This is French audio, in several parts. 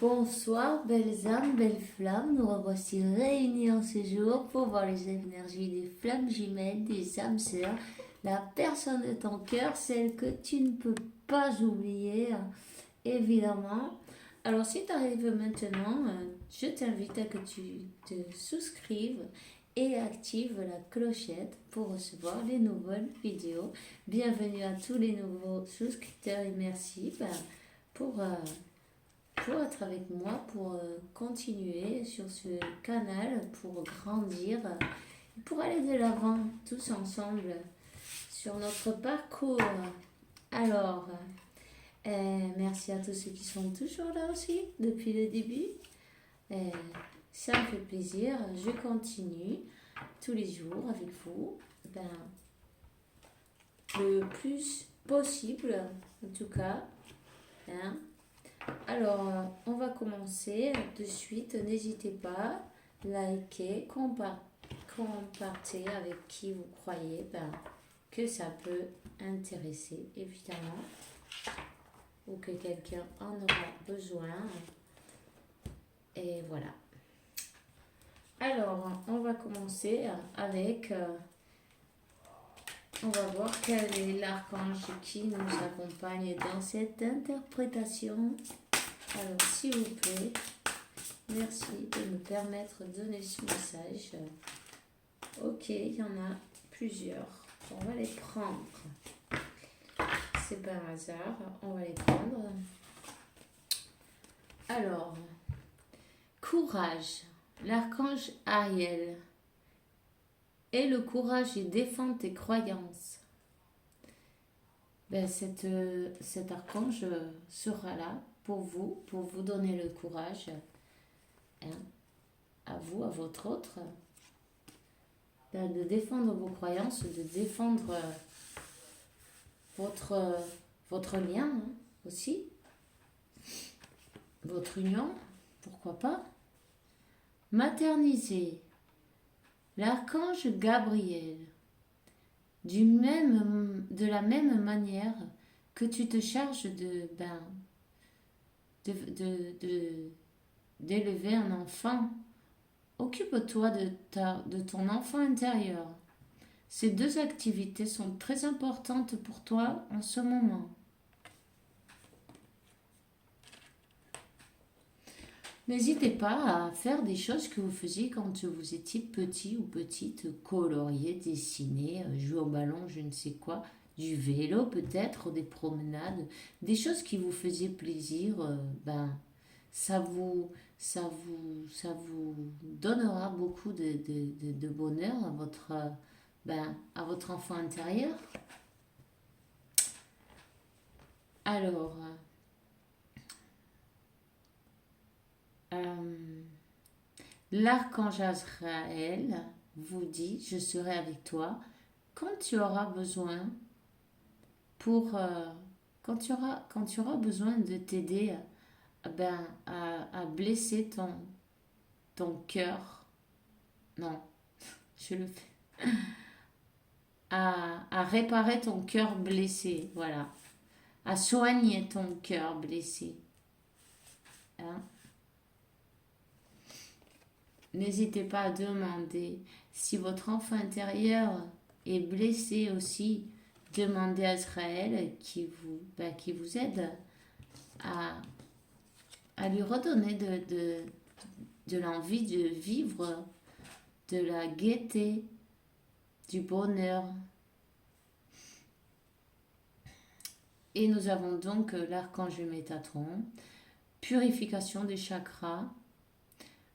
Bonsoir, belles âmes, belles flammes. Nous revoici réunis en ce jour pour voir les énergies des flammes jumelles, des âmes sœurs, la personne de ton cœur, celle que tu ne peux pas oublier, évidemment. Alors, si tu arrives maintenant, je t'invite à que tu te souscrives et active la clochette pour recevoir les nouvelles vidéos. Bienvenue à tous les nouveaux souscripteurs et merci pour être avec moi, pour continuer sur ce canal, pour grandir, pour aller de l'avant tous ensemble sur notre parcours. Alors, merci à tous ceux qui sont toujours là aussi depuis le début. Ça me fait plaisir. Je continue tous les jours avec vous, le plus possible, en tout cas. Hein. Alors, on va commencer de suite. N'hésitez pas, likez, compartez avec qui vous croyez que ça peut intéresser, évidemment, ou que quelqu'un en aura besoin. Et voilà. Alors, on va commencer avec... on va voir quel est l'archange qui nous accompagne dans cette interprétation. Alors, s'il vous plaît, merci de me permettre de donner ce message. Ok, il y en a plusieurs. On va les prendre. C'est pas un hasard, on va les prendre. Alors, courage. L'archange Ariel. Aie le courage et défends tes croyances. Cet archange sera là pour vous donner le courage, à vous, à votre autre, de défendre vos croyances, de défendre votre lien aussi, votre union, pourquoi pas. Materniser. L'archange Gabriel, de la même manière que tu te charges d'élever un enfant, occupe-toi de ton enfant intérieur. Ces deux activités sont très importantes pour toi en ce moment. N'hésitez pas à faire des choses que vous faisiez quand vous étiez petit ou petite, colorier, dessiner, jouer au ballon, je ne sais quoi, du vélo peut-être, des promenades, des choses qui vous faisaient plaisir, ça vous donnera beaucoup de bonheur à votre enfant intérieur. Alors, l'archange Azraël vous dit, je serai avec toi quand tu auras besoin quand tu auras besoin de t'aider à blesser ton cœur. Non, je le fais. À réparer ton cœur blessé, voilà. À soigner ton cœur blessé. Hein? N'hésitez pas à demander si votre enfant intérieur est blessé aussi. Demandez à Israël qui vous aide à lui redonner de l'envie de vivre, de la gaieté, du bonheur. Et nous avons donc l'archange Métatron, purification des chakras.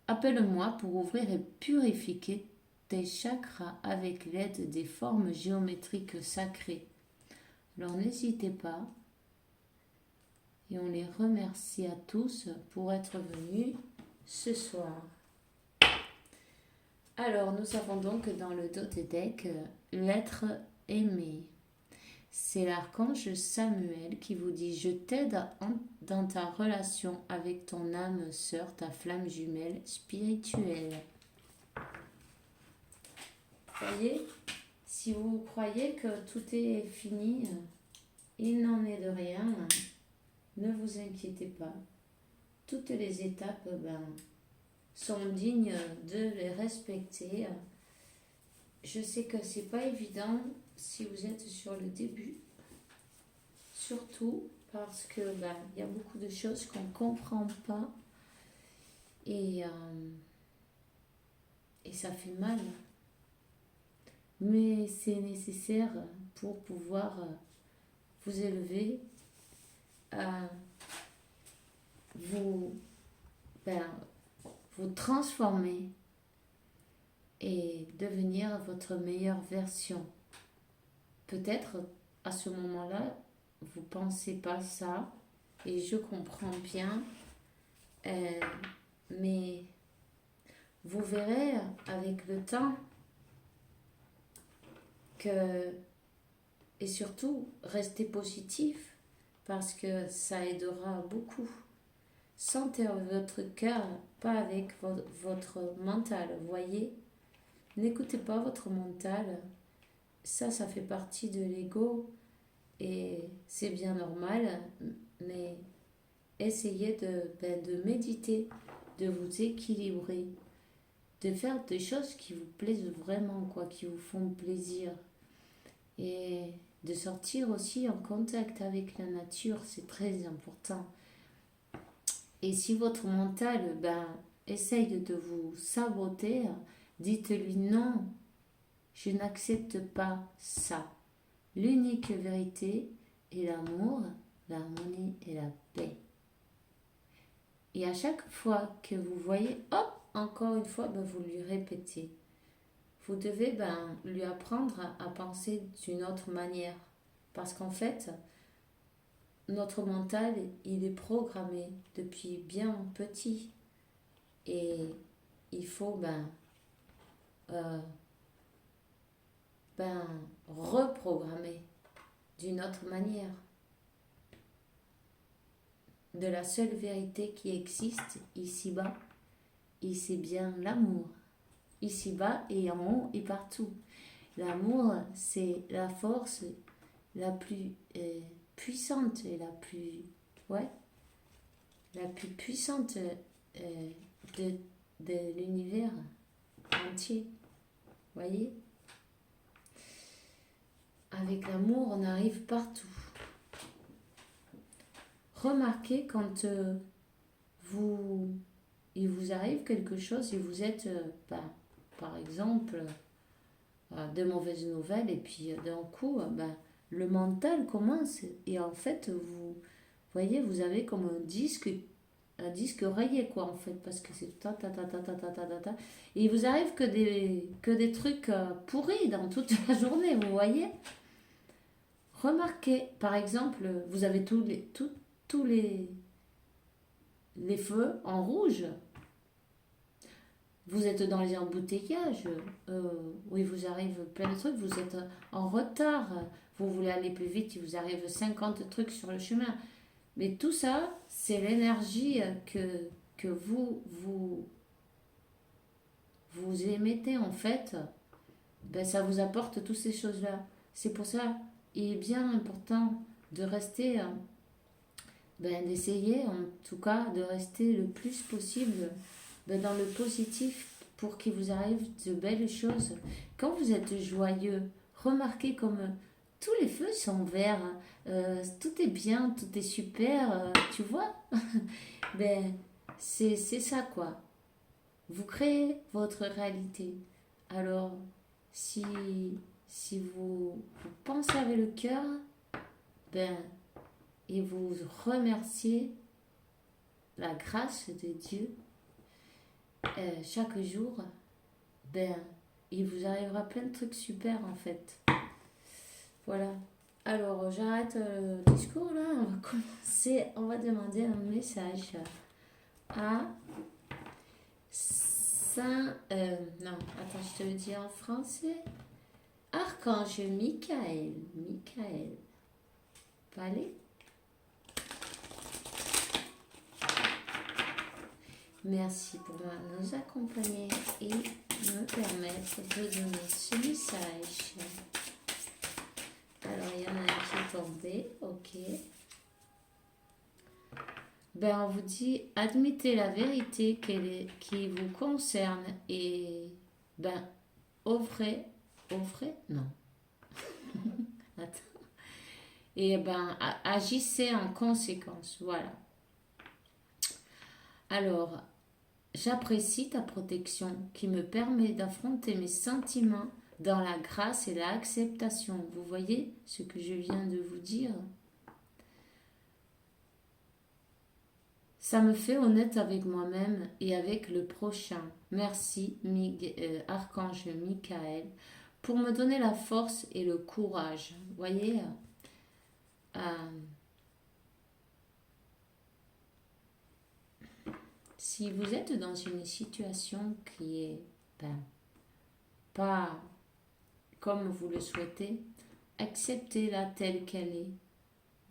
Appelle-moi pour ouvrir et purifier tes chakras avec l'aide des formes géométriques sacrées. Alors n'hésitez pas. Et on les remercie à tous pour être venus ce soir. Alors nous avons donc dans le Totec l'être aimé. C'est l'archange Samuel qui vous dit « Je t'aide dans ta relation avec ton âme sœur, ta flamme jumelle spirituelle. » Voyez, si vous croyez que tout est fini, il n'en est de rien. Ne vous inquiétez pas. toutes les étapes sont dignes de les respecter. Je sais que c'est pas évident si vous êtes sur le début, surtout parce que il y a beaucoup de choses qu'on comprend pas et ça fait mal. Mais c'est nécessaire pour pouvoir vous élever, vous, vous transformer et devenir votre meilleure version. Peut-être à ce moment-là, vous ne pensez pas ça, et je comprends bien, mais vous verrez avec le temps que, et surtout, restez positif parce que ça aidera beaucoup. Sentez votre cœur, pas avec votre mental, voyez. N'écoutez pas votre mental, ça fait partie de l'ego et c'est bien normal, mais essayez de méditer, de vous équilibrer, de faire des choses qui vous plaisent vraiment, qui vous font plaisir. Et de sortir aussi en contact avec la nature, c'est très important. Et si votre mental essaye de vous saboter, dites-lui non, je n'accepte pas ça. L'unique vérité est l'amour, l'harmonie et la paix. Et à chaque fois que vous voyez, hop, encore une fois, vous lui répétez. Vous devez lui apprendre à penser d'une autre manière. Parce qu'en fait, notre mental, il est programmé depuis bien petit. Et il faut reprogrammer d'une autre manière. De la seule vérité qui existe ici-bas, et c'est bien l'amour. Ici-bas et en haut et partout. L'amour, c'est la force la plus puissante et la plus puissante de l'univers entier. Voyez? Avec l'amour, on arrive partout. Remarquez quand il vous arrive quelque chose et vous êtes, par exemple, de mauvaises nouvelles et puis d'un coup, le mental commence et en fait, vous voyez, vous avez comme un disque rayé en fait, parce que c'est et il vous arrive que des trucs pourris dans toute la journée, vous voyez. Remarquez, par exemple, vous avez tous les feux en rouge. Vous êtes dans les embouteillages, où il vous arrive plein de trucs, vous êtes en retard, vous voulez aller plus vite, il vous arrive 50 trucs sur le chemin. Mais tout ça, c'est l'énergie que vous émettez en fait. Ça vous apporte toutes ces choses-là. C'est pour ça, il est bien important de rester, d'essayer en tout cas, de rester le plus possible dans le positif pour qu'il vous arrive de belles choses. Quand vous êtes joyeux, remarquez comme tous les feux sont verts, tout est bien, tout est super, tu vois. C'est ça quoi. Vous créez votre réalité. Alors, si vous pensez avec le cœur, et vous remerciez la grâce de Dieu, chaque jour, il vous arrivera plein de trucs super en fait. Voilà. Alors, j'arrête le discours là, on va commencer, on va demander un message à Saint... non, attends, je te le dis en français. Archange Michael. Allez. Merci pour nous accompagner et me permettre de donner ce message. Alors, il y en a un qui est tombé, ok. Ben, on vous dit, admettez la vérité qui vous concerne et ben, offrez, non, attends. Et ben, agissez en conséquence, voilà. Alors, j'apprécie ta protection qui me permet d'affronter mes sentiments dans la grâce et l'acceptation. Vous voyez ce que je viens de vous dire? Ça me fait honnête avec moi-même et avec le prochain. Merci, Archange Michael, pour me donner la force et le courage. Vous voyez, euh, si vous êtes dans une situation qui est ben, pas comme vous le souhaitez, acceptez-la telle qu'elle est.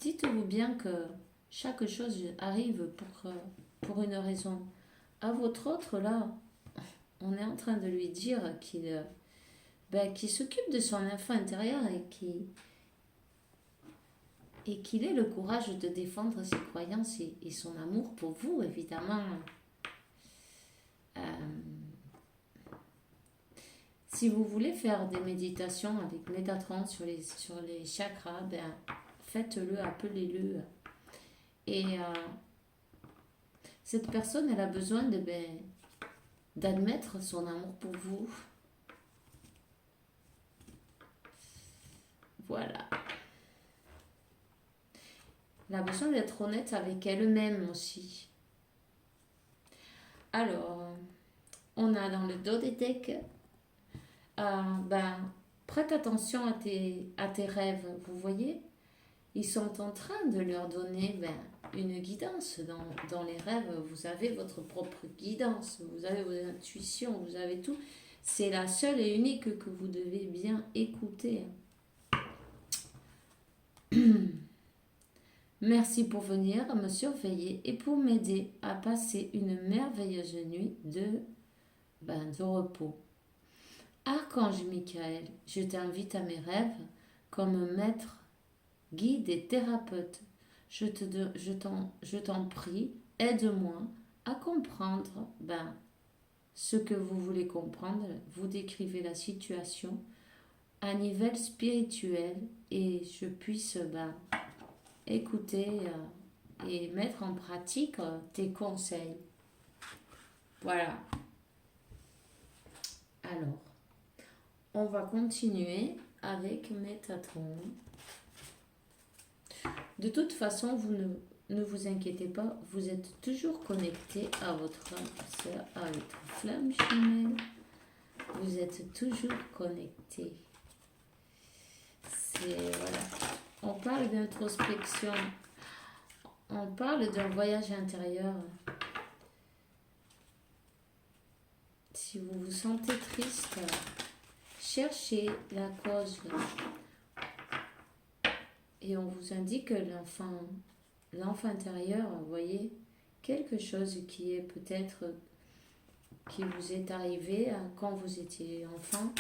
Dites-vous bien que chaque chose arrive pour une raison. À votre autre, là, on est en train de lui dire qu'il s'occupe de son enfant intérieur et qu'il ait le courage de défendre ses croyances et son amour pour vous, évidemment. Euh, si vous voulez faire des méditations avec Métatron sur les chakras, ben, faites-le, appelez-le. Et cette personne, elle a besoin d'admettre son amour pour vous. Voilà. Elle a besoin d'être honnête avec elle-même aussi. Alors, on a dans le dos des decks, prête attention à tes rêves, vous voyez. Ils sont en train de leur donner une guidance. Dans les rêves, vous avez votre propre guidance, vous avez vos intuitions, vous avez tout. C'est la seule et unique que vous devez bien écouter. Merci pour venir me surveiller et pour m'aider à passer une merveilleuse nuit de repos. Archange Michael, je t'invite à mes rêves comme maître, guide et thérapeute. Je t'en prie, aide-moi à comprendre ce que vous voulez comprendre. Vous décrivez la situation à niveau spirituel et je puisse écouter et mettre en pratique tes conseils. Voilà. Alors, on va continuer avec Métatron. De toute façon, vous ne vous inquiétez pas, vous êtes toujours connecté à votre sœur, à votre flamme jumelle. Vous êtes toujours connecté. Voilà. On parle d'introspection. On parle d'un voyage intérieur. Si vous vous sentez triste, cherchez la cause. Et on vous indique que l'enfant intérieur, vous voyez, quelque chose qui est peut-être, qui vous est arrivé quand vous étiez enfant,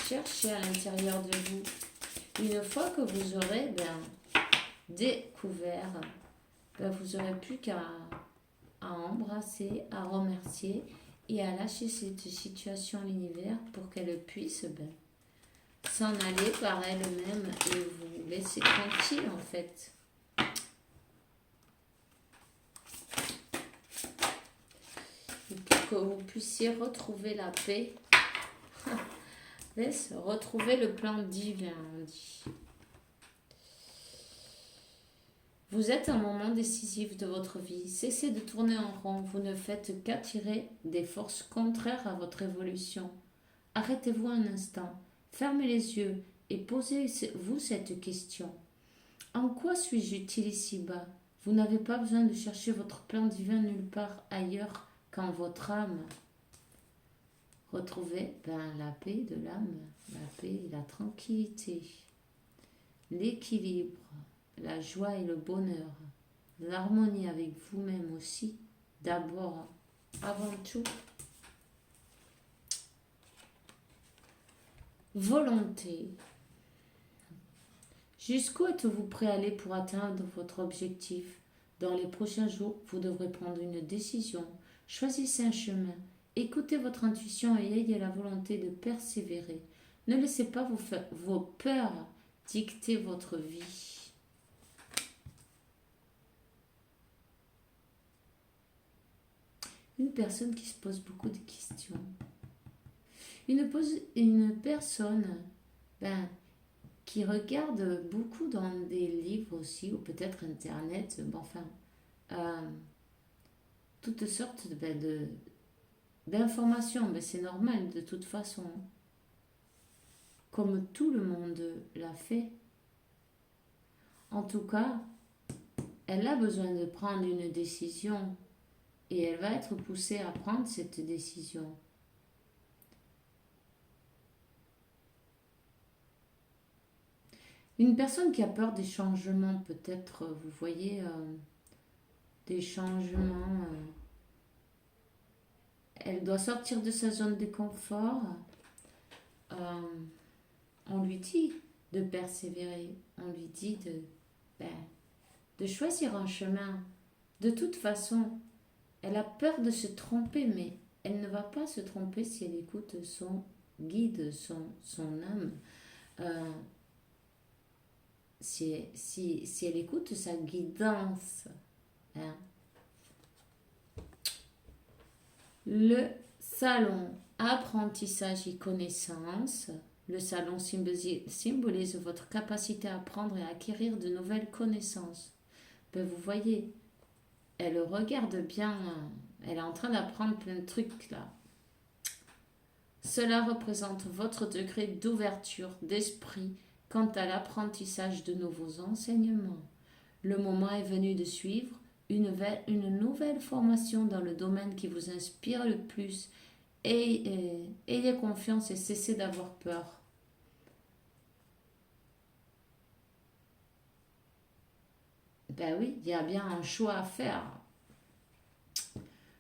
cherchez à l'intérieur de vous. Une fois que vous aurez découvert, vous n'aurez plus qu'à embrasser, à remercier et à lâcher cette situation à l'univers pour qu'elle puisse s'en aller par elle-même et vous laisser tranquille en fait. Et pour que vous puissiez retrouver la paix, retrouver le plan divin, on dit. Vous êtes à un moment décisif de votre vie. Cessez de tourner en rond. Vous ne faites qu'attirer des forces contraires à votre évolution. Arrêtez-vous un instant. Fermez les yeux et posez-vous cette question. En quoi suis-je utile ici-bas? Vous n'avez pas besoin de chercher votre plan divin nulle part ailleurs qu'en votre âme. Retrouvez la paix de l'âme, la paix et la tranquillité, l'équilibre, la joie et le bonheur, l'harmonie avec vous-même aussi, d'abord, avant tout. Volonté. Jusqu'où êtes-vous prêt à aller pour atteindre votre objectif? Dans les prochains jours, vous devrez prendre une décision. Choisissez un chemin. Écoutez votre intuition et ayez la volonté de persévérer. Ne laissez pas vos peurs dicter votre vie. Une personne qui se pose beaucoup de questions. Une personne qui regarde beaucoup dans des livres aussi, ou peut-être Internet, toutes sortes d'informations. Mais c'est normal de toute façon. Comme tout le monde l'a fait. En tout cas, elle a besoin de prendre une décision et elle va être poussée à prendre cette décision. Une personne qui a peur des changements, peut-être, vous voyez, des changements, elle doit sortir de sa zone de confort. On lui dit de persévérer, on lui dit de choisir un chemin. De toute façon, elle a peur de se tromper, mais elle ne va pas se tromper si elle écoute son guide, son âme. Si elle écoute sa guidance. Hein. Le salon apprentissage et connaissance. Le salon symbolise votre capacité à apprendre et à acquérir de nouvelles connaissances. Vous voyez, elle regarde bien, elle est en train d'apprendre plein de trucs là. Cela représente votre degré d'ouverture d'esprit quant à l'apprentissage de nouveaux enseignements. Le moment est venu de suivre une nouvelle formation dans le domaine qui vous inspire le plus. Ayez confiance et cessez d'avoir peur. Oui, il y a bien un choix à faire.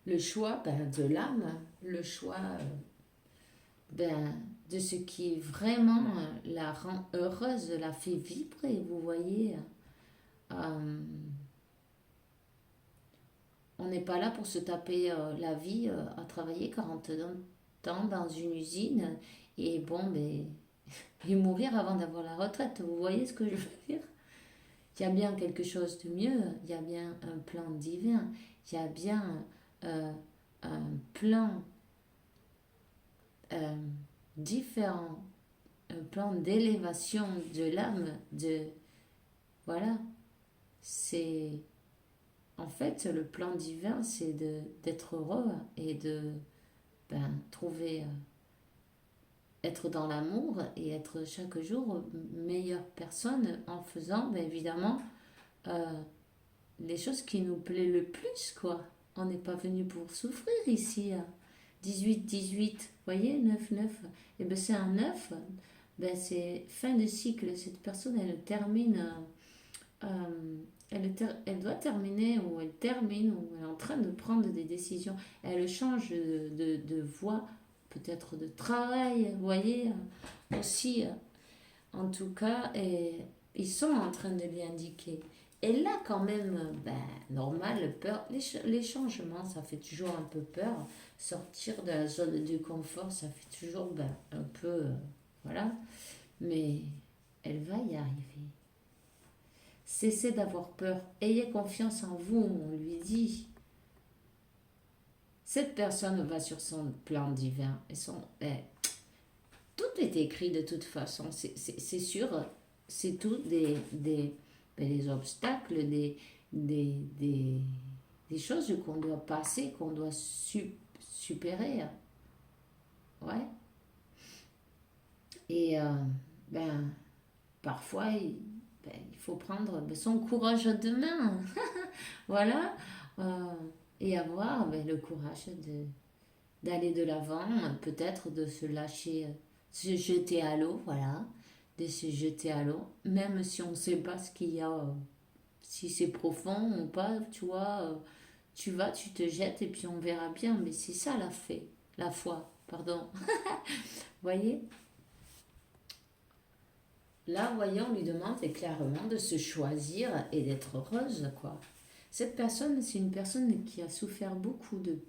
Le choix de l'âme, le choix de ce qui vraiment la rend heureuse, la fait vibrer, vous voyez. On n'est pas là pour se taper la vie à travailler 40 ans dans une usine et et mourir avant d'avoir la retraite. Vous voyez ce que je veux dire? Il y a bien quelque chose de mieux, il y a bien un plan divin, il y a bien un plan différent, un plan d'élévation de l'âme, voilà, c'est en fait le plan divin, c'est d'être heureux et de trouver, être dans l'amour et être chaque jour meilleure personne en faisant évidemment les choses qui nous plaisent le plus, quoi. On n'est pas venu pour souffrir ici. 18, voyez, 9. Et c'est un 9, c'est fin de cycle. Cette personne, elle termine, elle doit terminer, ou elle termine, ou elle est en train de prendre des décisions. Elle change de voie, peut-être de travail, vous voyez, aussi. En tout cas, ils sont en train de lui indiquer. Et là, quand même, normal, peur, les changements, ça fait toujours un peu peur. Sortir de la zone de confort, ça fait toujours un peu, voilà. Mais elle va y arriver. Cessez d'avoir peur. Ayez confiance en vous, on lui dit. Cette personne va sur son plan divin. Tout est écrit de toute façon. C'est sûr, c'est tout des obstacles, des choses qu'on doit passer, qu'on doit supérer. Ouais. Et parfois, il faut prendre son courage à deux mains. Voilà. Et avoir le courage d'aller de l'avant, peut-être de se lâcher, se jeter à l'eau, voilà. De se jeter à l'eau, même si on ne sait pas ce qu'il y a, si c'est profond ou pas, tu vois, tu vas, tu te jettes et puis on verra bien, mais c'est ça la foi, pardon. Voyez? Là, voyons, on lui demande clairement de se choisir et d'être heureuse, quoi. Cette personne, c'est une personne qui a souffert beaucoup de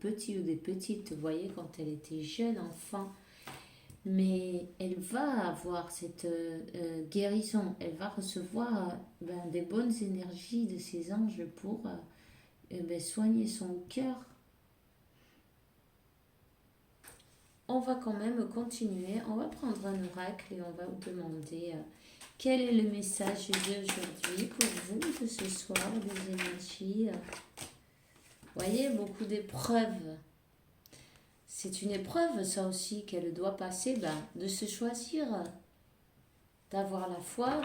petits ou des petites, vous voyez, quand elle était jeune enfant. Mais elle va avoir cette guérison, elle va recevoir des bonnes énergies de ses anges pour soigner son cœur. On va quand même continuer, on va prendre un oracle et on va vous demander quel est le message d'aujourd'hui pour vous de ce soir, des énergies. Vous voyez, beaucoup d'épreuves. C'est une épreuve, ça aussi, qu'elle doit passer, de se choisir, d'avoir la foi.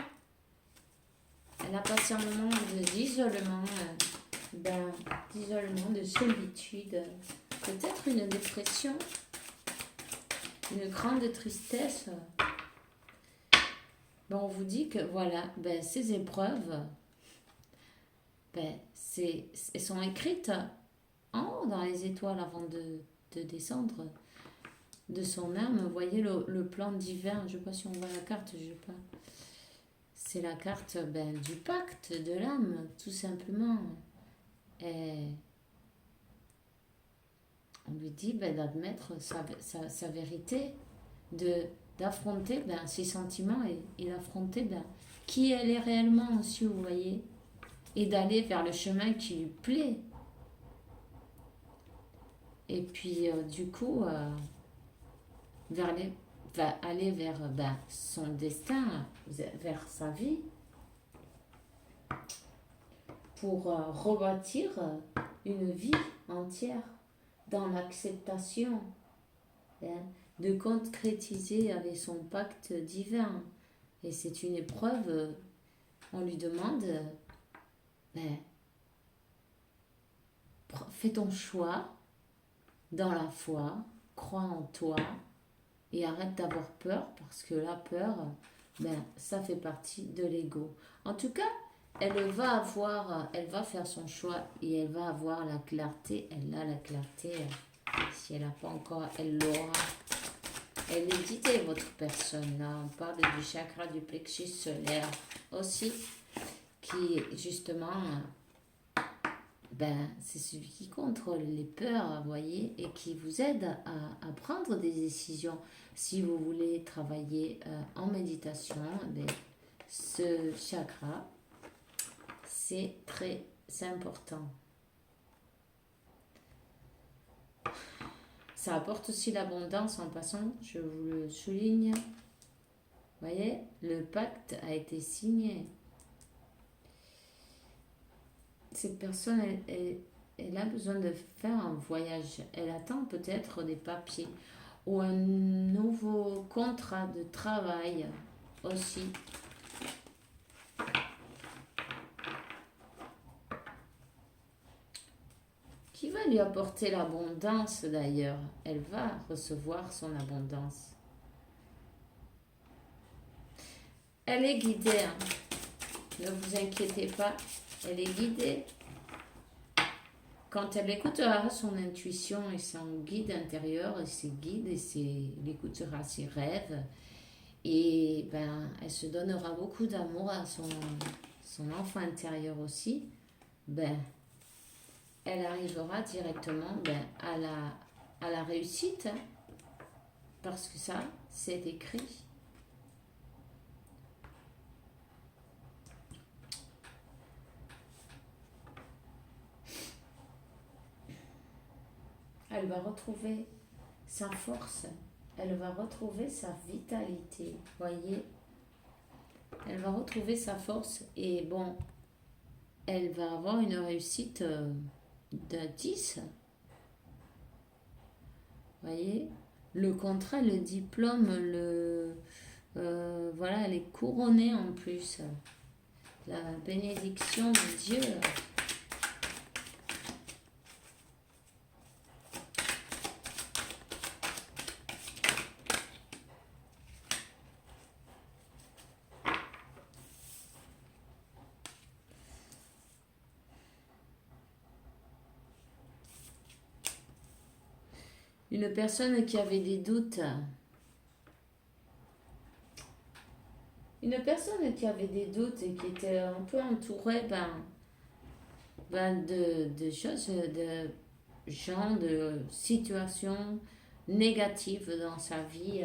Elle a passé un moment d'isolement, d'isolement, de solitude, peut-être une dépression, une grande tristesse. On vous dit que voilà, ces épreuves, elles sont écrites en haut dans les étoiles avant de descendre de son âme. Vous voyez le plan divin, je ne sais pas si on voit la carte, je sais pas. C'est la carte du pacte de l'âme, tout simplement. Et on lui dit d'admettre sa vérité, d'affronter ses sentiments et d'affronter qui elle est réellement aussi, vous voyez, et d'aller vers le chemin qui lui plaît. Et puis, du coup, aller vers son destin, vers sa vie, pour rebâtir une vie entière dans l'acceptation, de concrétiser avec son pacte divin. Et c'est une épreuve, on lui demande, fais ton choix dans la foi, crois en toi et arrête d'avoir peur, parce que la peur, ça fait partie de l'ego. En tout cas, elle va faire son choix et elle va avoir la clarté. Elle a la clarté. Si elle n'a pas encore, elle l'aura. Elle est guidée, votre personne. Là, on parle du chakra du plexus solaire aussi, qui justement, c'est celui qui contrôle les peurs, vous voyez, et qui vous aide à prendre des décisions. Si vous voulez travailler en méditation, ce chakra, c'est très important. Ça apporte aussi l'abondance en passant, je vous le souligne. Vous voyez, le pacte a été signé. Cette personne, elle a besoin de faire un voyage. Elle attend peut-être des papiers ou un nouveau contrat de travail aussi. Qui va lui apporter l'abondance d'ailleurs. Elle va recevoir son abondance. Elle est guidée. Ne vous inquiétez pas. Elle est guidée. Quand elle écoutera son intuition et son guide intérieur et ses guides, elle écoutera ses rêves, et elle se donnera beaucoup d'amour à son enfant intérieur aussi, elle arrivera directement à la réussite, parce que ça, c'est écrit. Elle va retrouver sa force, elle va retrouver sa vitalité, voyez. Elle va retrouver sa force et elle va avoir une réussite de 10. Voyez, le contrat, le diplôme, elle est couronnée en plus. La bénédiction de Dieu. Une personne qui avait des doutes. Une personne qui avait des doutes et qui était un peu entourée de choses, de gens, de situations négatives dans sa vie,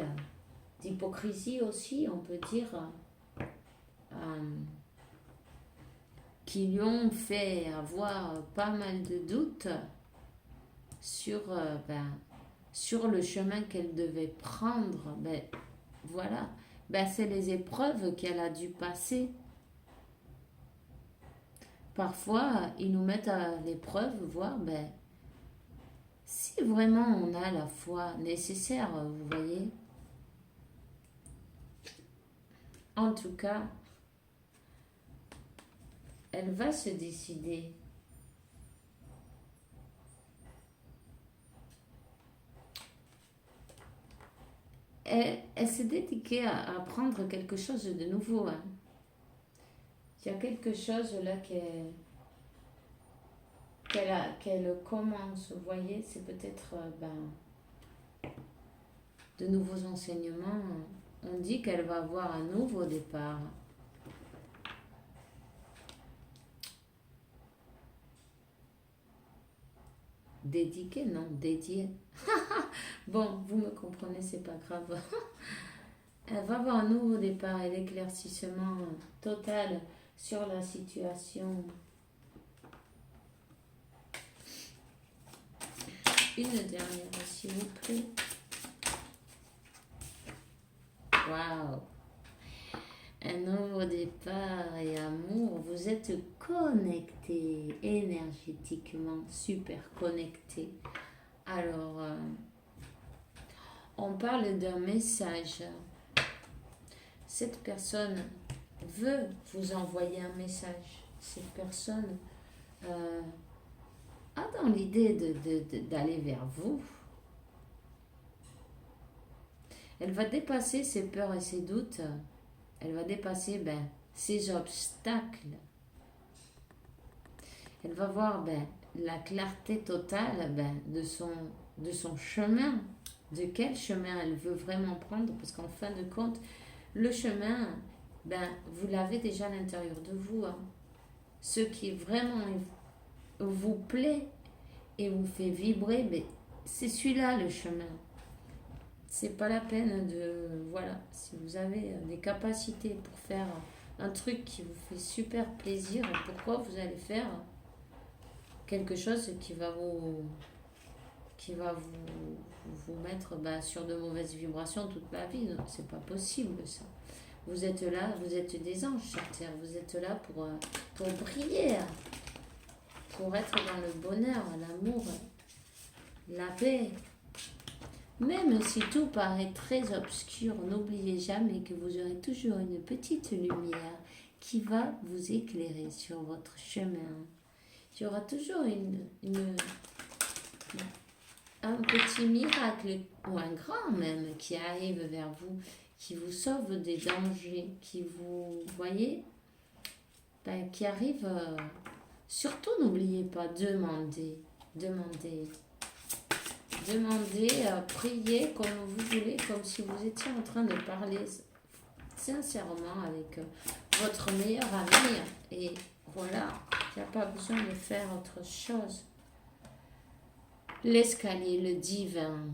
d'hypocrisie aussi, on peut dire, euh, qui lui ont fait avoir pas mal de doutes sur, sur le chemin qu'elle devait prendre. Voilà, c'est les épreuves qu'elle a dû passer. Parfois, ils nous mettent à l'épreuve, voir si vraiment on a la foi nécessaire, vous voyez. En tout cas, elle va se décider. Elle s'est dédiée à apprendre quelque chose de nouveau. Hein. Il y a quelque chose là qu'elle commence, vous voyez, c'est peut-être de nouveaux enseignements. On dit qu'elle va avoir un nouveau départ. Dédié, non, dédié. Bon, vous me comprenez, c'est pas grave. Elle va avoir un nouveau départ et l'éclaircissement total sur la situation. Une dernière, s'il vous plaît. Waouh! Un nouveau départ et amour. Vous êtes connectés énergétiquement, super connectés. Alors, on parle d'un message. Cette personne veut vous envoyer un message. Cette personne a dans l'idée d'aller vers vous. Elle va dépasser ses peurs et ses doutes. Elle va dépasser ses obstacles. Elle va voir la clarté totale de son chemin. De quel chemin elle veut vraiment prendre. Parce qu'en fin de compte, le chemin, vous l'avez déjà à l'intérieur de vous. Hein. Ce qui vraiment vous plaît et vous fait vibrer, c'est celui-là le chemin. C'est pas la peine de... Voilà, si vous avez des capacités pour faire un truc qui vous fait super plaisir, pourquoi vous allez faire quelque chose qui va vous mettre sur de mauvaises vibrations toute la vie? Non, c'est pas possible ça. Vous êtes là, vous êtes des anges sur Terre, vous êtes là pour briller, pour être dans le bonheur, l'amour, la paix. Même si tout paraît très obscur, n'oubliez jamais que vous aurez toujours une petite lumière qui va vous éclairer sur votre chemin. Il y aura toujours un petit miracle, ou un grand même, qui arrive vers vous, qui vous sauve des dangers, qui vous, voyez, qui arrive. Surtout, n'oubliez pas, demandez, priez comme vous voulez, comme si vous étiez en train de parler sincèrement avec votre meilleur ami. Et voilà, il n'y a pas besoin de faire autre chose. L'escalier, le divin.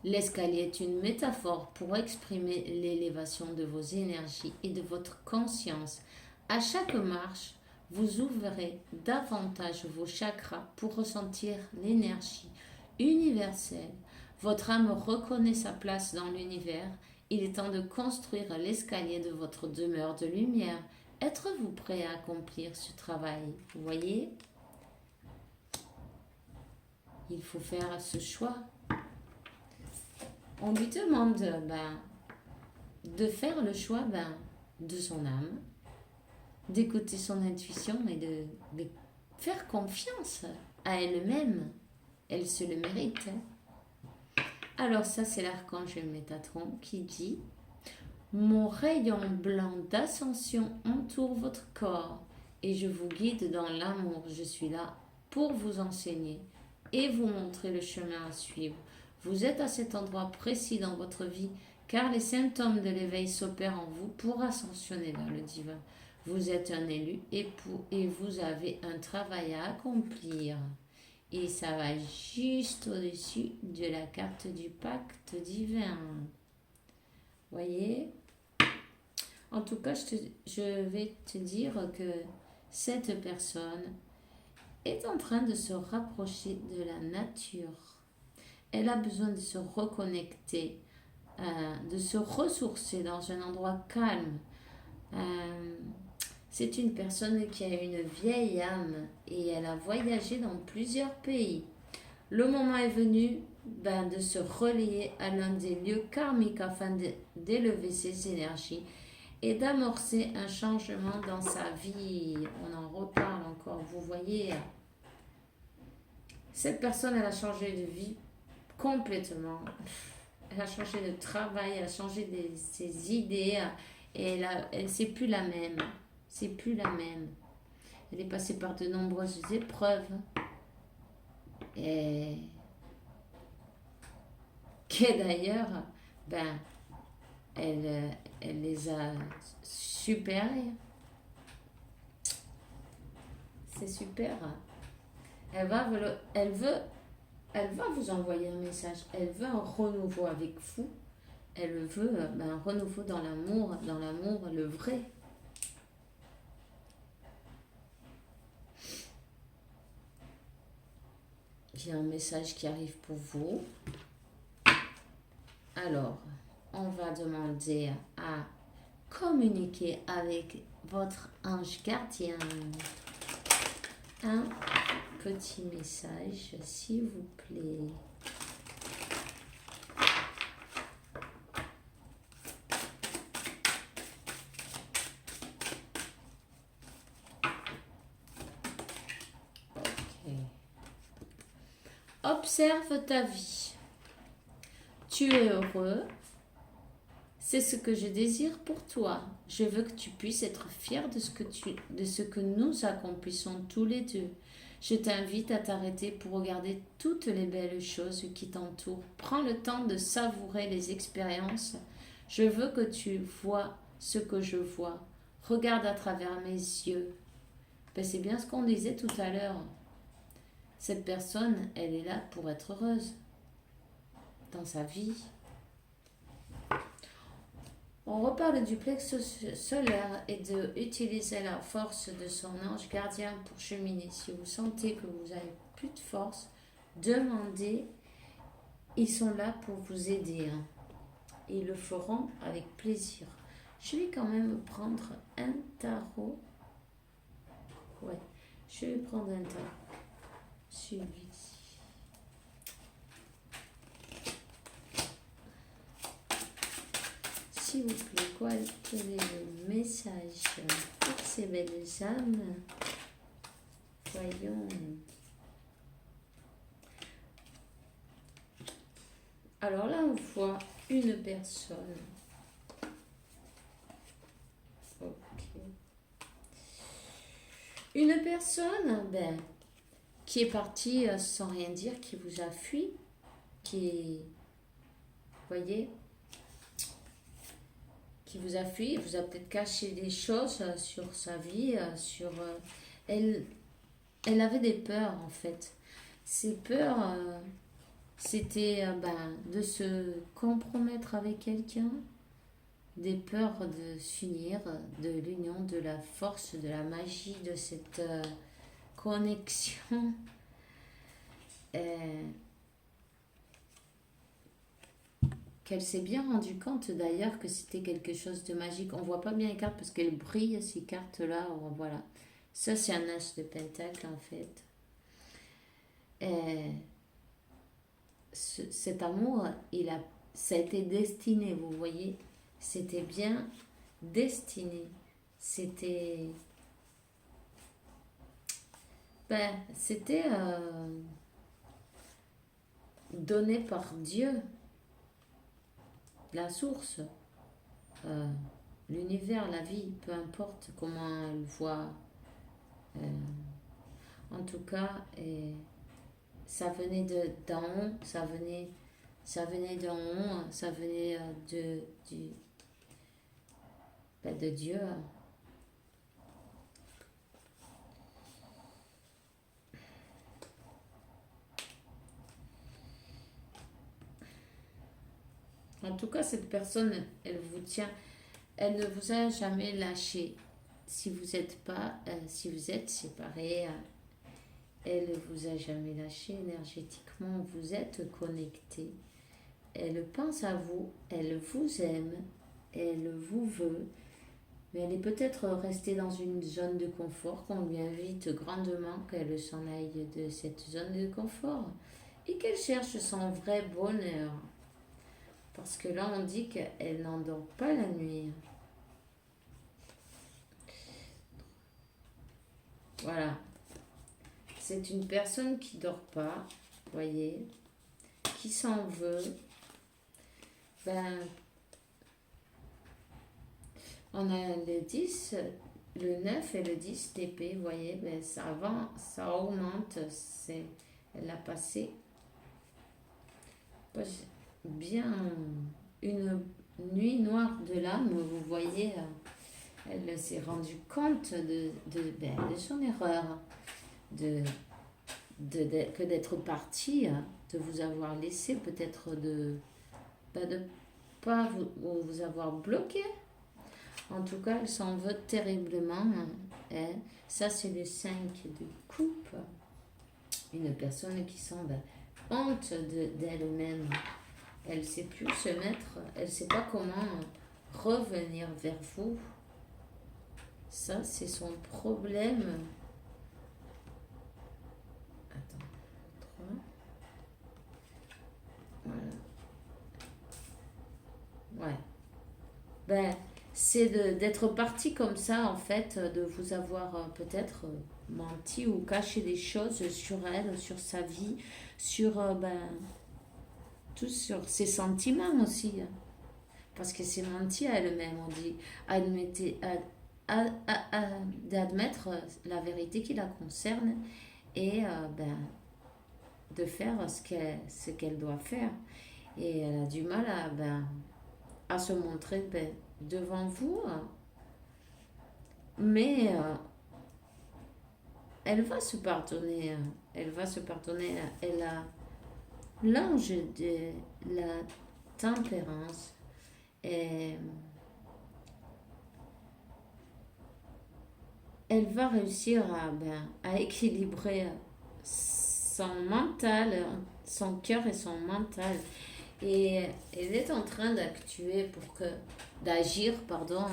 L'escalier est une métaphore pour exprimer l'élévation de vos énergies et de votre conscience. À chaque marche, vous ouvrez davantage vos chakras pour ressentir l'énergie universelle. Votre âme reconnaît sa place dans l'univers. Il est temps de construire l'escalier de votre demeure de lumière. Êtes-vous prêt à accomplir ce travail? Vous voyez? Il faut faire ce choix. On lui demande de faire le choix de son âme, d'écouter son intuition et de faire confiance à elle-même. Elle se le mérite. Alors ça, c'est l'archange Métatron qui dit « Mon rayon blanc d'ascension entoure votre corps et je vous guide dans l'amour. Je suis là pour vous enseigner et vous montrer le chemin à suivre. Vous êtes à cet endroit précis dans votre vie car les symptômes de l'éveil s'opèrent en vous pour ascensionner vers le divin. Vous êtes un élu et vous avez un travail à accomplir. Et ça va juste au-dessus de la carte du pacte divin. Voyez? En tout cas, je vais te dire que cette personne est en train de se rapprocher de la nature. Elle a besoin de se reconnecter, de se ressourcer dans un endroit calme. C'est une personne qui a une vieille âme et elle a voyagé dans plusieurs pays. Le moment est venu de se relier à l'un des lieux karmiques afin d'élever ses énergies et d'amorcer un changement dans sa vie. On en reparle encore, vous voyez. Cette personne, elle a changé de vie complètement. Elle a changé de travail, elle a changé ses idées et c'est plus la même. C'est plus la même. Elle est passée par de nombreuses épreuves et qui d'ailleurs, elle les a supérées. C'est super. Elle va vous envoyer un message. Elle veut un renouveau avec vous. Elle veut un renouveau dans l'amour, le vrai. Il y a un message qui arrive pour vous. Alors, on va demander à communiquer avec votre ange gardien. Un petit message, s'il vous plaît. Ok. Observe ta vie. Tu es heureux. C'est ce que je désire pour toi. Je veux que tu puisses être fier de ce que nous accomplissons tous les deux. Je t'invite à t'arrêter pour regarder toutes les belles choses qui t'entourent. Prends le temps de savourer les expériences. Je veux que tu vois ce que je vois. Regarde à travers mes yeux. C'est bien ce qu'on disait tout à l'heure. Cette personne, elle est là pour être heureuse dans sa vie. On reparle du plexus solaire et d'utiliser la force de son ange gardien pour cheminer. Si vous sentez que vous n'avez plus de force, demandez. Ils sont là pour vous aider. Ils le feront avec plaisir. Je vais quand même prendre un tarot. Ouais, je vais prendre un tarot. Celui-ci. S'il vous plaît, quel est le message pour ces belles âmes? Voyons. Alors là, on voit une personne. Ok. Une personne, qui est partie sans rien dire, qui vous a fui, voyez, qui vous a fui, vous a peut-être caché des choses sur sa vie, elle avait des peurs en fait. Ces peurs, c'était de se compromettre avec quelqu'un, des peurs de s'unir, de l'union, de la force, de la magie, de cette connexion. Qu'elle s'est bien rendue compte d'ailleurs que c'était quelque chose de magique. On voit pas bien les cartes parce qu'elles brillent, ces cartes-là. Voilà. Ça, c'est un as de pentacle en fait. Cet amour, ça a été destiné, vous voyez. C'était bien destiné. C'était donné par Dieu. La source, l'univers, la vie, peu importe comment elle voit. En tout cas, ça venait d'en haut, ça venait d'en haut, ça venait de Dieu. En tout cas, cette personne, elle vous tient, elle ne vous a jamais lâché. Si vous êtes pas, si vous êtes séparés, elle ne vous a jamais lâché énergétiquement. Vous êtes connectés. Elle pense à vous, elle vous aime, elle vous veut. Mais elle est peut-être restée dans une zone de confort qu'on lui invite grandement qu'elle s'en aille de cette zone de confort et qu'elle cherche son vrai bonheur. Parce que là, on dit qu'elle n'endort pas la nuit. Voilà. C'est une personne qui ne dort pas, voyez, qui s'en veut. Ben, on a le 10, le 9 et le 10 d'épée, vous voyez, ben ça augmente. Elle a passé bien une nuit noire de l'âme, vous voyez, elle s'est rendue compte de son erreur, que d'être partie, de vous avoir laissé, peut-être de pas vous avoir bloqué. En tout cas, elle s'en veut terriblement. Hein. Ça, c'est le 5 de coupe. Une personne qui semble honte d'elle-même. Elle ne sait plus se mettre, elle ne sait pas comment revenir vers vous. Ça, c'est son problème. Attends, 3. Voilà. Ouais. Ben, c'est d'être parti comme ça, en fait, de vous avoir peut-être menti ou caché des choses sur elle, sur sa vie, sur, tout sur ses sentiments aussi. Hein. Parce qu'elle s'est menti à elle-même, on dit. D'admettre la vérité qui la concerne et de faire ce qu'elle doit faire. Et elle a du mal à se montrer devant vous. Mais elle va se pardonner. Elle va se pardonner. Elle a l'ange de la tempérance. Et elle va réussir à équilibrer son mental, son cœur et son mental. Et elle est en train d'agir, pardon,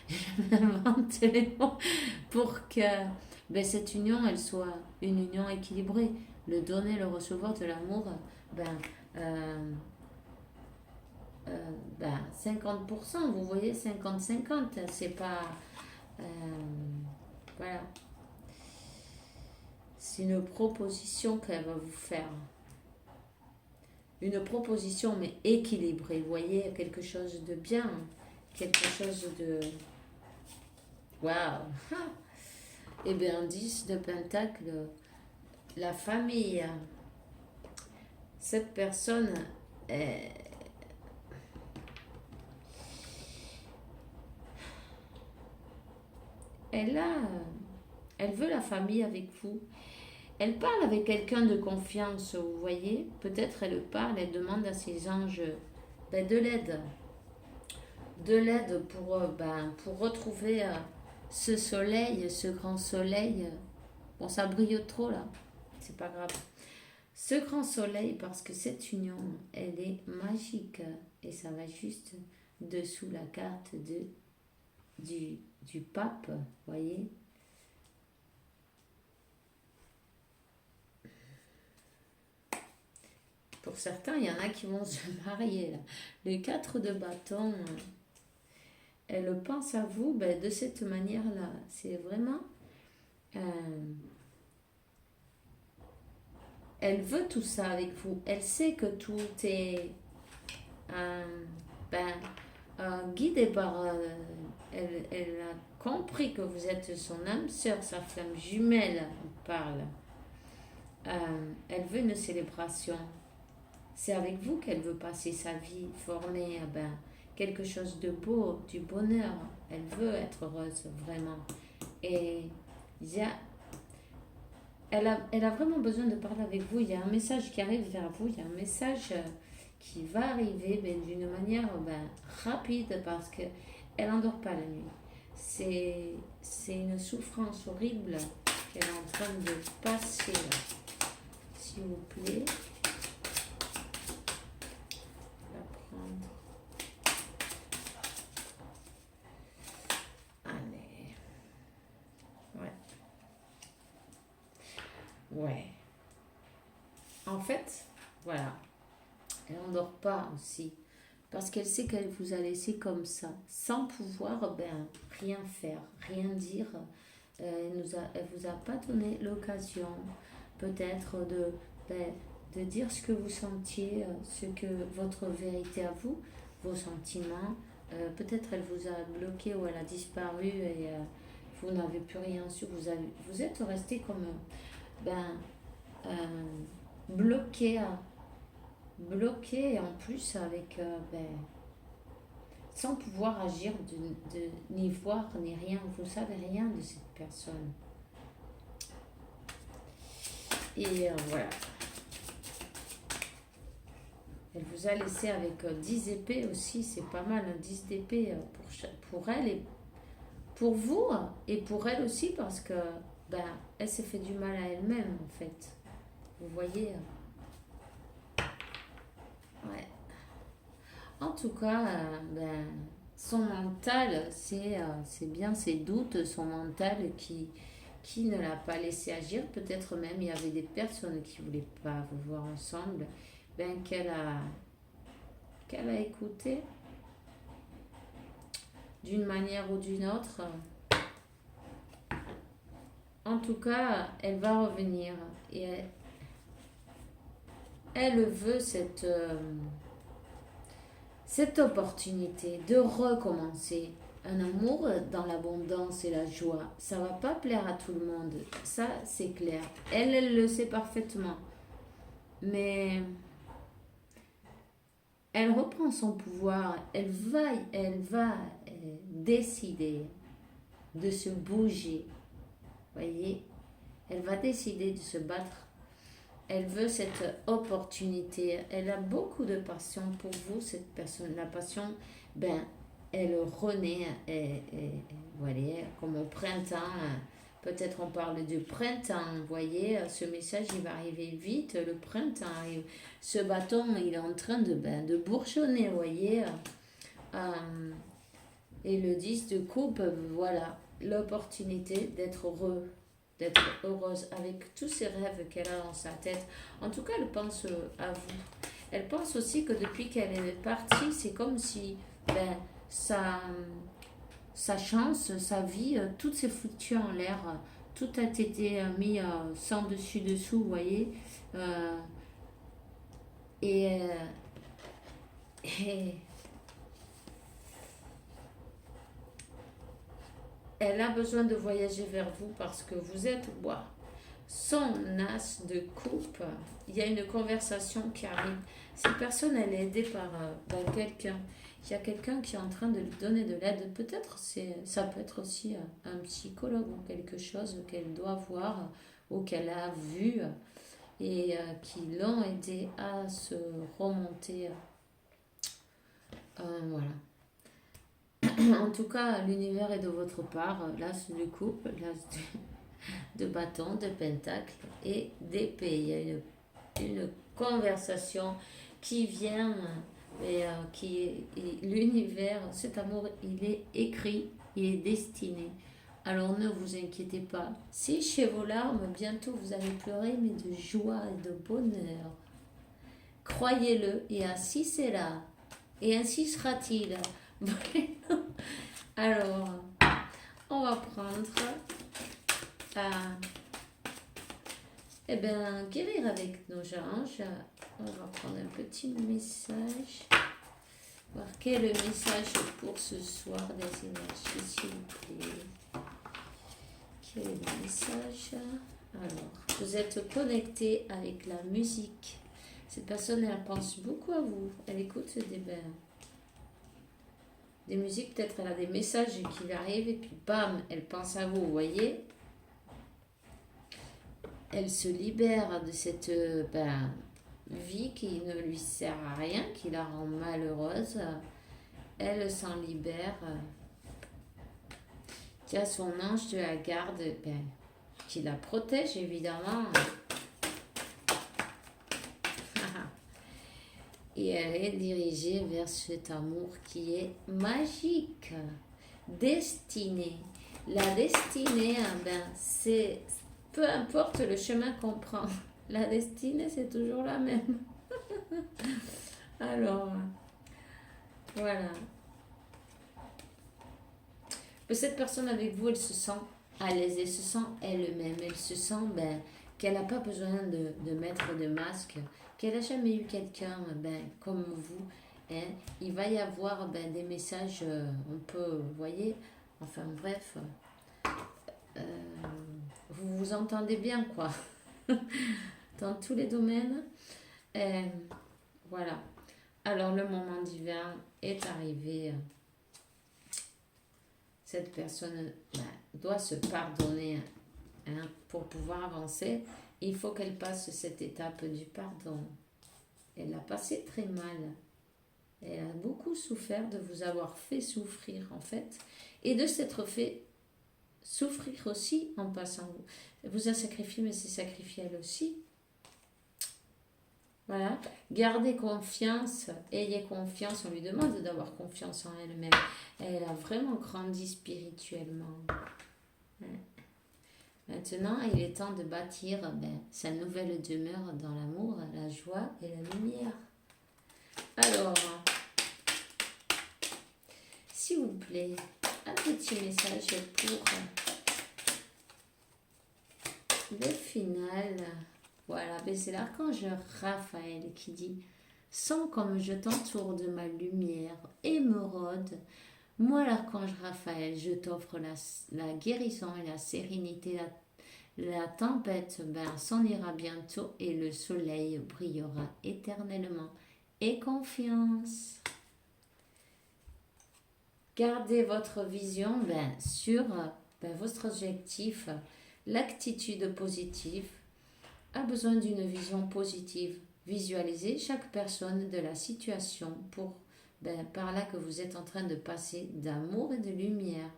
je m'invente les mots, pour que cette union, elle soit une union équilibrée. Le donner, le recevoir de l'amour, euh, 50%, vous voyez, 50-50, c'est pas... voilà. C'est une proposition qu'elle va vous faire. Une proposition, mais équilibrée, vous voyez, quelque chose de bien, quelque chose de... Waouh. Eh bien, 10 de Pentacle, la famille. Cette personne, elle veut la famille avec vous. Elle parle avec quelqu'un de confiance, vous voyez. Peut-être elle parle, elle demande à ses anges de l'aide. De l'aide pour retrouver ce soleil, ce grand soleil. Bon, ça brille trop là, c'est pas grave. Ce grand soleil, parce que cette union, elle est magique. Et ça va juste dessous la carte du pape, voyez. Pour certains, il y en a qui vont se marier là. Le 4 de bâton, elle pense à vous de cette manière-là. C'est vraiment... elle veut tout ça avec vous. Elle sait que tout est guidé par... elle a compris que vous êtes son âme sœur, sa flamme jumelle, on parle. Elle veut une célébration. C'est avec vous qu'elle veut passer sa vie, former quelque chose de beau, du bonheur. Elle veut être heureuse, vraiment. Et elle a vraiment besoin de parler avec vous. Il y a un message qui arrive vers vous. Il y a un message qui va arriver d'une manière rapide parce qu'elle n'endort pas la nuit. C'est une souffrance horrible qu'elle est en train de passer là. S'il vous plaît. Je vais la prendre. Allez. Ouais. En fait, voilà. Elle n'endort pas aussi. Parce qu'elle sait qu'elle vous a laissé comme ça, sans pouvoir rien faire, rien dire. Elle vous a pas donné l'occasion peut-être de dire ce que vous sentiez, ce que votre vérité à vous, vos sentiments. Peut-être elle vous a bloqué ou elle a disparu et vous n'avez plus rien su. Vous êtes resté comme euh, bloqué, bloqué en plus avec sans pouvoir agir ni voir ni rien. Vous savez rien de cette personne. Et voilà. Elle vous a laissé avec 10 épées aussi, c'est pas mal, 10 d'épées pour elle et pour vous, et pour elle aussi parce que elle s'est fait du mal à elle-même en fait. Vous voyez. Ouais. En tout cas, son mental, c'est bien ses doutes, son mental qui ne l'a pas laissé agir. Peut-être même il y avait des personnes qui ne voulaient pas vous voir ensemble, qu'elle a écouté d'une manière ou d'une autre. En tout cas, elle va revenir et elle veut cette opportunité de recommencer. Un amour dans l'abondance et la joie, ça va pas plaire à tout le monde, ça c'est clair. Elle le sait parfaitement. Mais elle reprend son pouvoir, elle va décider de se bouger. Voyez, elle va décider de se battre. Elle veut cette opportunité. Elle a beaucoup de passion pour vous, cette personne. La passion, elle renaît. Vous voyez, comme au printemps. Peut-être on parle du printemps. Vous voyez, ce message, il va arriver vite. Le printemps arrive. Ce bâton, il est en train de bourgeonner, vous voyez. Et le 10 de coupe, voilà, l'opportunité d'être heureux. D'être heureuse avec tous ces rêves qu'elle a dans sa tête. En tout cas, elle pense à vous. Elle pense aussi que depuis qu'elle est partie, c'est comme si sa chance, sa vie, tout s'est foutu en l'air. Tout a été mis sans dessus-dessous, vous voyez. Et elle a besoin de voyager vers vous parce que vous êtes son as de coupe. Il y a une conversation qui arrive. Cette personne, elle est aidée par quelqu'un. Il y a quelqu'un qui est en train de lui donner de l'aide. Peut-être ça peut être aussi un psychologue ou quelque chose qu'elle doit voir ou qu'elle a vu et qui l'ont aidé à se remonter. Voilà. En tout cas, l'univers est de votre part. L'as de coupe, l'as de bâton, de pentacle et d'épée. Il y a une conversation qui vient et l'univers, cet amour, il est écrit, il est destiné. Alors ne vous inquiétez pas. Si chez vos larmes, bientôt vous allez pleurer, mais de joie et de bonheur. Croyez-le, et ainsi c'est là. Et ainsi sera-t-il. Alors, on va prendre guérir avec nos anges. On va prendre un petit message. Voir quel est le message pour ce soir des énergies, s'il vous plaît. Quel est le message? Alors, vous êtes connecté avec la musique. Cette personne, elle pense beaucoup à vous. Elle écoute des musiques, peut-être elle a des messages qui lui arrivent et puis bam, elle pense à vous, vous voyez. Elle se libère de cette vie qui ne lui sert à rien, qui la rend malheureuse, elle s'en libère. Qui a son ange de la garde, ben, qui la protège évidemment. Et elle est dirigée vers cet amour qui est magique, destiné. La destinée, ben, c'est peu importe le chemin qu'on prend, la destinée c'est toujours la même. Alors, voilà. Cette personne avec vous, elle se sent à l'aise, elle se sent elle-même, elle se sent ben, qu'elle n'a pas besoin de mettre de masque, qu'elle n'a jamais eu quelqu'un ben, comme vous. Hein. Il va y avoir ben, des messages un peu, vous voyez, enfin bref, vous vous entendez bien quoi, dans tous les domaines. Voilà. Alors le moment divin est arrivé. Cette personne doit se pardonner hein, pour pouvoir avancer. Il faut qu'elle passe cette étape du pardon. Elle l'a passé très mal. Elle a beaucoup souffert de vous avoir fait souffrir en fait. Et de s'être fait souffrir aussi en passant. Elle vous a sacrifié, mais c'est sacrifié elle aussi. Voilà. Gardez confiance, ayez confiance. On lui demande d'avoir confiance en elle-même. Elle a vraiment grandi spirituellement. Maintenant, il est temps de bâtir sa nouvelle demeure dans l'amour, la joie et la lumière. Alors, s'il vous plaît, un petit message pour le final. Voilà, c'est l'archange Raphaël qui dit « Sens comme je t'entoure de ma lumière, émeraude. Moi, l'archange Raphaël, je t'offre la guérison et la sérénité. La tempête s'en ira bientôt et le soleil brillera éternellement. Et confiance. » Gardez votre vision sur votre objectif. L'attitude positive a besoin d'une vision positive. Visualisez chaque personne de la situation pour par là que vous êtes en train de passer d'amour et de lumière.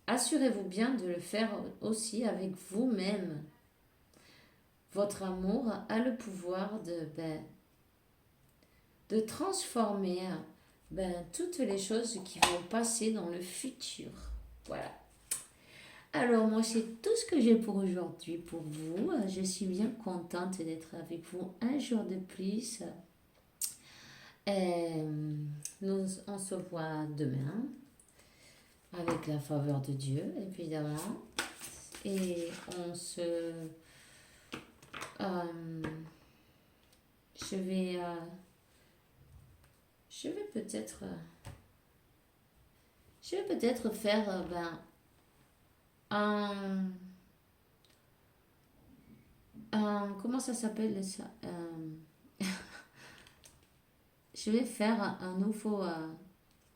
Assurez-vous bien de le faire aussi avec vous-même. Votre amour a le pouvoir de transformer toutes les choses qui vont passer dans le futur. Voilà. Alors moi c'est tout ce que j'ai pour aujourd'hui pour vous. Je suis bien contente d'être avec vous un jour de plus. On se voit demain avec la faveur de Dieu évidemment. Et on se... je vais peut-être faire comment ça s'appelle ça je vais faire un nouveau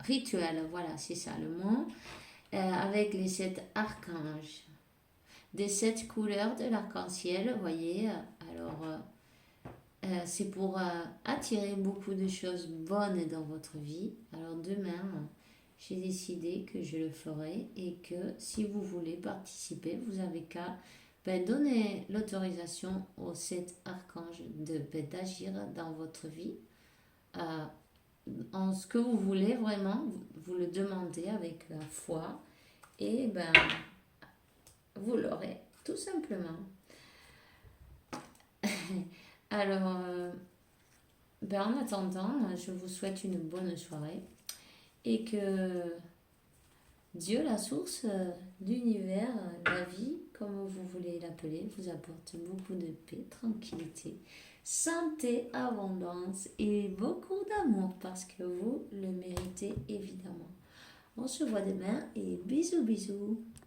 rituel, voilà, c'est ça le mot, avec les 7 archanges, des 7 couleurs de l'arc-en-ciel, vous voyez. Alors, c'est pour attirer beaucoup de choses bonnes dans votre vie. Alors demain, j'ai décidé que je le ferai et que si vous voulez participer, vous avez qu'à donner l'autorisation aux 7 archanges d'agir dans votre vie. En ce que vous voulez vraiment, vous le demandez avec la foi et vous l'aurez tout simplement. Alors, en attendant, je vous souhaite une bonne soirée et que Dieu, la source d'univers, la vie, comme vous voulez l'appeler, vous apporte beaucoup de paix, tranquillité, santé, abondance et beaucoup d'amour parce que vous le méritez évidemment. On se voit demain et bisous bisous.